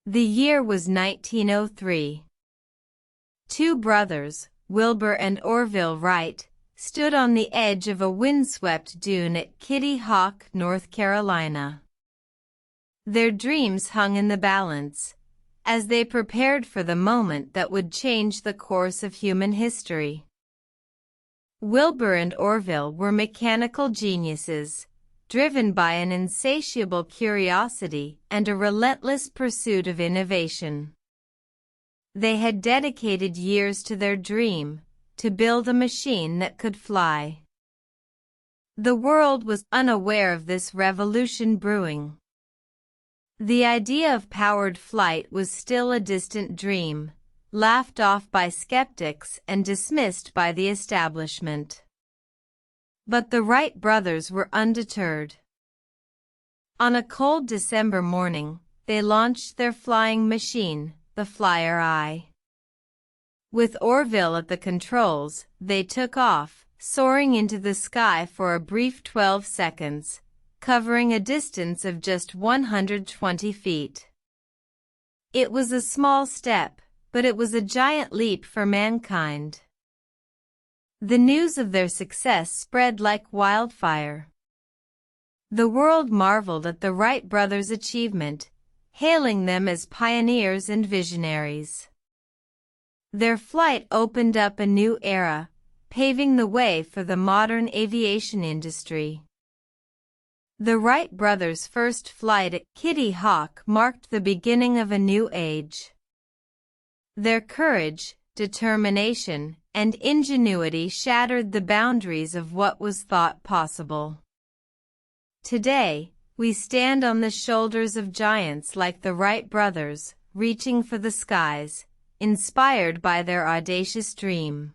The year was 1903. Two brothers, Wilbur and Orville Wright, stood on the edge of a windswept dune at Kitty Hawk, North Carolina. Their dreams hung in the balance, as they prepared for the moment that would change the course of human history. Wilbur and Orville were mechanical geniuses, driven by an insatiable curiosity and a relentless pursuit of innovation. They had dedicated years to their dream, to build a machine that could fly. The world was unaware of this revolution brewing. The idea of powered flight was still a distant dream, laughed off by skeptics and dismissed by the establishment. But the Wright brothers were undeterred. On a cold December morning, they launched their flying machine, the Flyer I. With Orville at the controls, they took off, soaring into the sky for a brief 12 seconds, covering a distance of just 120 feet. It was a small step, but it was a giant leap for mankind. The news of their success spread like wildfire. The world marveled at the Wright brothers' achievement, hailing them as pioneers and visionaries. Their flight opened up a new era, paving the way for the modern aviation industry. The Wright brothers' first flight at Kitty Hawk marked the beginning of a new age. Their courage, determination, and ingenuity shattered the boundaries of what was thought possible. Today, we stand on the shoulders of giants like the Wright brothers, reaching for the skies, inspired by their audacious dream.